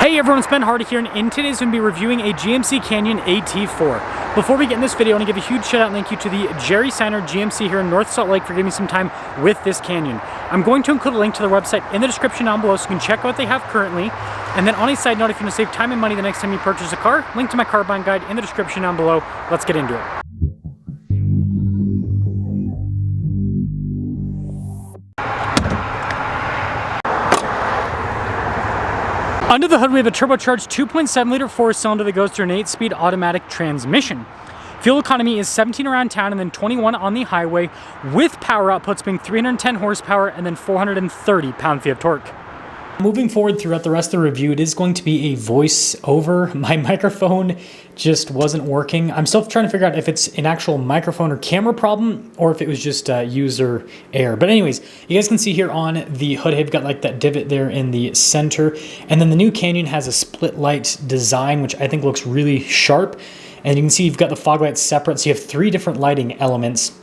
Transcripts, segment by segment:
Hey everyone, it's Ben Hardy here, and in today's going to be reviewing a GMC Canyon AT4. Before we get in this video, I want to give a huge shout out and thank you to the Jerry Signer GMC here in North Salt Lake for giving me some time with this Canyon. I'm going to include a link to their website in the description down below so you can check out what they have currently. And then on a side note, if you want to save time and money the next time you purchase a car, link to my car buying guide in the description down below. Let's get into it. Under the hood, we have a turbocharged 2.7-liter four-cylinder that goes through an 8-speed automatic transmission. Fuel economy is 17 around town and then 21 on the highway, with power outputs being 310 horsepower and then 430 pound-feet of torque. Moving forward throughout the rest of the review, it is going to be a voice-over. My microphone just wasn't working. I'm still trying to figure out if it's an actual microphone or camera problem or if it was just user error. But anyways, you guys can see here on the hood, I've got like that divot there in the center. And then the new Canyon has a split light design, which I think looks really sharp. And you can see you've got the fog lights separate, so you have 3 different lighting elements.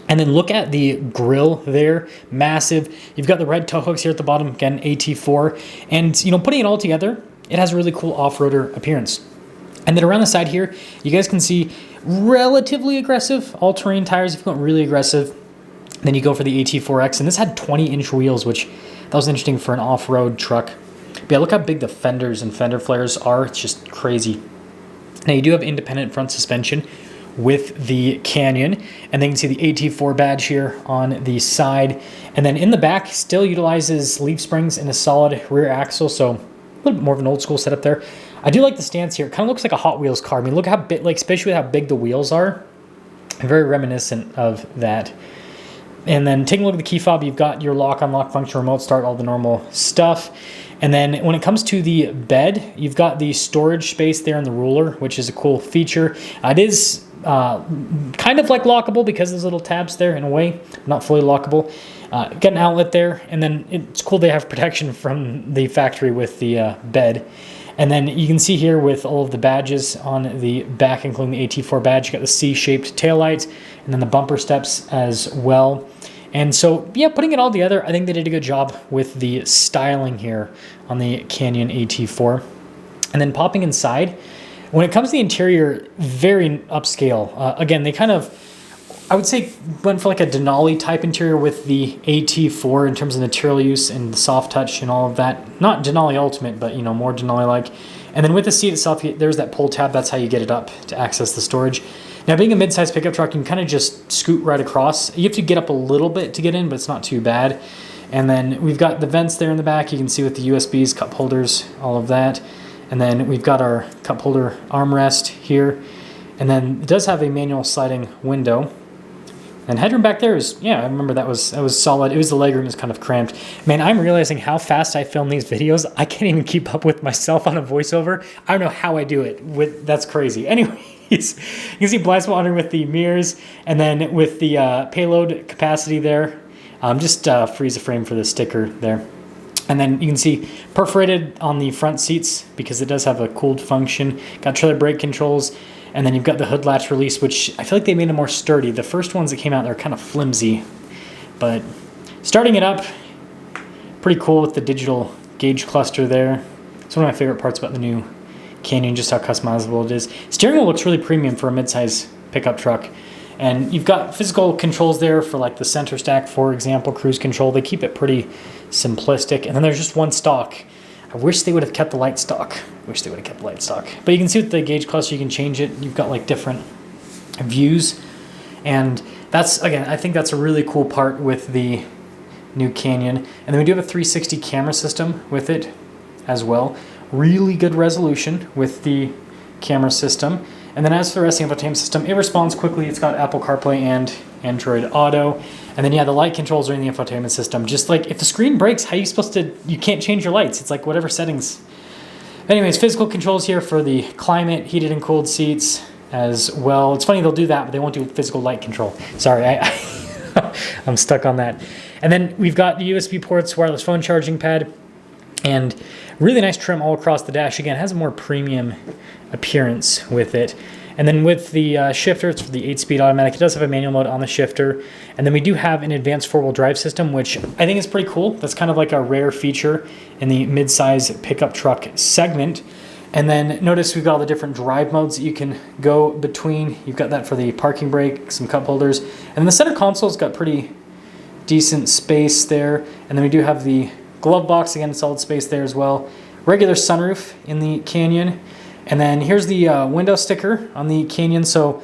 And then look at the grille there, massive. You've got the red tow hooks here at the bottom, again, AT4. And, you know, putting it all together, it has a really cool off-roader appearance. And then around the side here, you guys can see relatively aggressive all-terrain tires. If you want really aggressive, then you go for the AT4X. And this had 20-inch wheels, which that was interesting for an off-road truck. But yeah, look how big the fenders and fender flares are. It's just crazy. Now, you do have independent front suspension with the Canyon, and then you can see the AT4 badge here on the side. And then in the back, still utilizes leaf springs and a solid rear axle, so a little bit more of an old school setup there. I do like the stance here. It kind of looks like a Hot Wheels car. I mean, look how big, like especially with how big the wheels are, very reminiscent of that. And then taking a look at the key fob, you've got your lock, unlock function, remote start, all the normal stuff. And then when it comes to the bed, you've got the storage space there in the ruler, which is a cool feature. It is kind of like lockable because there's little tabs there in a way, not fully lockable. Got an outlet there, and then it's cool they have protection from the factory with the bed. And then you can see here with all of the badges on the back, including the AT4 badge, you got the C-shaped taillights and then the bumper steps as well. And so, yeah, putting it all together, I think they did a good job with the styling here on the Canyon AT4. And then popping inside, when it comes to the interior, very upscale. Again, they kind of, I would say, went for like a Denali type interior with the AT4 in terms of material use and the soft touch and all of that. Not Denali Ultimate, but, you know, more Denali-like. And then with the seat itself, there's that pull tab. That's how you get it up to access the storage. Now, being a mid-size pickup truck, you can kind of just scoot right across. You have to get up a little bit to get in, but it's not too bad. And then we've got the vents there in the back. You can see with the USBs, cup holders, all of that. And then we've got our cup holder armrest here. And then it does have a manual sliding window. And headroom back there is, yeah, I remember that was solid. It was the legroom is kind of cramped. Man, I'm realizing how fast I film these videos. I can't even keep up with myself on a voiceover. I don't know how I do it. That's crazy. Anyways, you can see blind spot monitoring with the mirrors, and then with the payload capacity there. Just freeze the frame for the sticker there. And then you can see perforated on the front seats because it does have a cooled function. Got trailer brake controls. And then you've got the hood latch release, which I feel like they made it more sturdy. The first ones that came out, they're kind of flimsy. But starting it up, pretty cool with the digital gauge cluster there. It's one of my favorite parts about the new Canyon, just how customizable it is. Steering wheel looks really premium for a midsize pickup truck. And you've got physical controls there for like the center stack, for example, cruise control. They keep it pretty simplistic. And then there's just one stock. I wish they would have kept the light stock. But you can see with the gauge cluster, you can change it. You've got like different views. And that's, again, I think that's a really cool part with the new Canyon. And then we do have a 360 camera system with it as well. Really good resolution with the camera system. And then as for the rest of the infotainment system, it responds quickly. It's got Apple CarPlay and Android Auto. And then, yeah, the light controls are in the infotainment system. Just like if the screen breaks, how are you supposed to, you can't change your lights. It's like whatever settings. Anyways, physical controls here for the climate, heated and cooled seats as well. It's funny they'll do that, but they won't do physical light control. Sorry, I'm stuck on that. And then we've got the USB ports, wireless phone charging pad, and really nice trim all across the dash. Again, it has a more premium appearance with it. And then with the shifter, it's for the 8-speed automatic. It does have a manual mode on the shifter. And then we do have an advanced 4-wheel drive system, which I think is pretty cool. That's kind of like a rare feature in the mid-size pickup truck segment. And then notice we've got all the different drive modes that you can go between. You've got that for the parking brake, some cup holders. And then the center console's got pretty decent space there. And then we do have the glove box, again, solid space there as well. Regular sunroof in the Canyon. And then here's the window sticker on the Canyon. So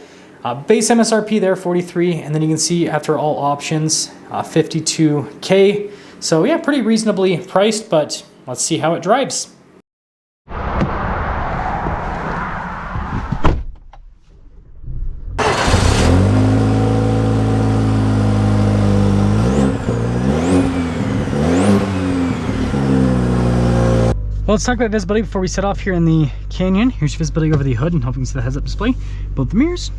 base MSRP there, 43, and then you can see after all options, 52K. So yeah, pretty reasonably priced, but let's see how it drives. Well, let's talk about visibility before we set off here in the Canyon. Here's your visibility over the hood, and hoping you can see the heads-up display. Both the mirrors,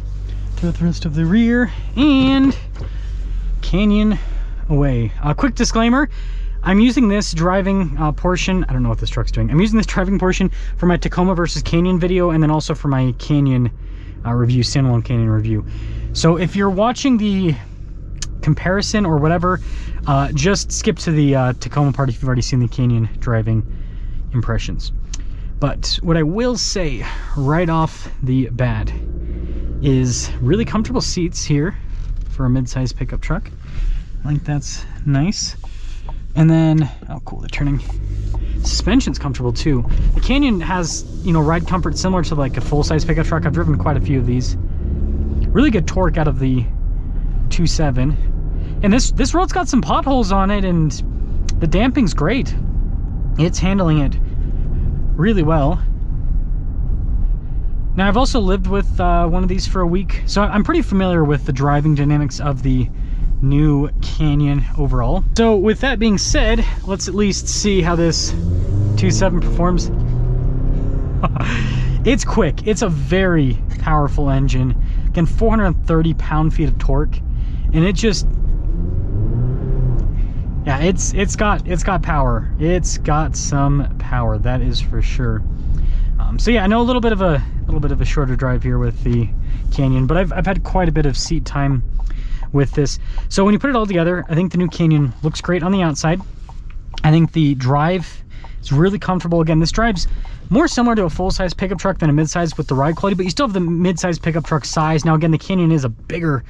throughout the rest of the rear, and Canyon away. Quick disclaimer, I'm using this driving portion, I don't know what this truck's doing. I'm using this driving portion for my Tacoma versus Canyon video, and then also for my Canyon review, standalone Canyon review. So if you're watching the comparison or whatever, just skip to the Tacoma part if you've already seen the Canyon driving impressions. But what I will say right off the bat is really comfortable seats here for a mid-size pickup truck. I think that's nice. And then, oh cool, the turning suspension's comfortable too. The Canyon has, you know, ride comfort similar to like a full-size pickup truck. I've driven quite a few of these. Really good torque out of the 2.7. And this road's got some potholes on it, and the damping's great. It's handling it really well. Now, I've also lived with one of these for a week, so I'm pretty familiar with the driving dynamics of the new Canyon overall. So with that being said, let's at least see how this 2.7 performs. It's quick. It's a very powerful engine. Again, 430 pound-feet of torque, and it just, yeah, it's got power. It's got some power, that is for sure. So yeah, I know a little bit of a shorter drive here with the Canyon, but I've had quite a bit of seat time with this. So when you put it all together, I think the new Canyon looks great on the outside. I think the drive is really comfortable. Again, this drives more similar to a full-size pickup truck than a mid-size with the ride quality, but you still have the mid-size pickup truck size. Now again, the Canyon is a bigger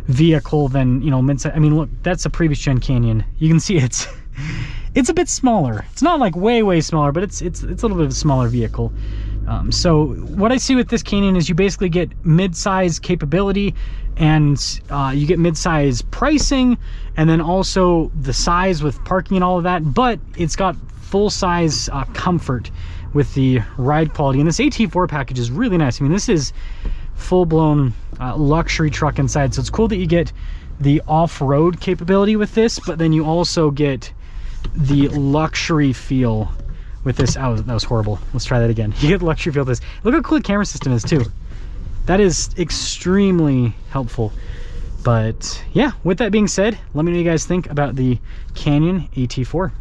vehicle than, you know, mid-size. I mean, look, that's a previous gen Canyon. You can see it's a bit smaller. It's not like way smaller, but it's a little bit of a smaller vehicle. So what I see with this Canyon is you basically get mid-size capability, and you get mid-size pricing, and then also the size with parking and all of that, but it's got full-size comfort with the ride quality. And this AT4 package is really nice. I mean, this is full-blown luxury truck inside, so it's cool that you get the off-road capability with this, but then you also get the luxury feel with this. Oh, that was horrible. Let's try that again. You get the luxury feel with this. Look how cool the camera system is too. That is extremely helpful. But yeah, with that being said, let me know what you guys think about the Canyon AT4.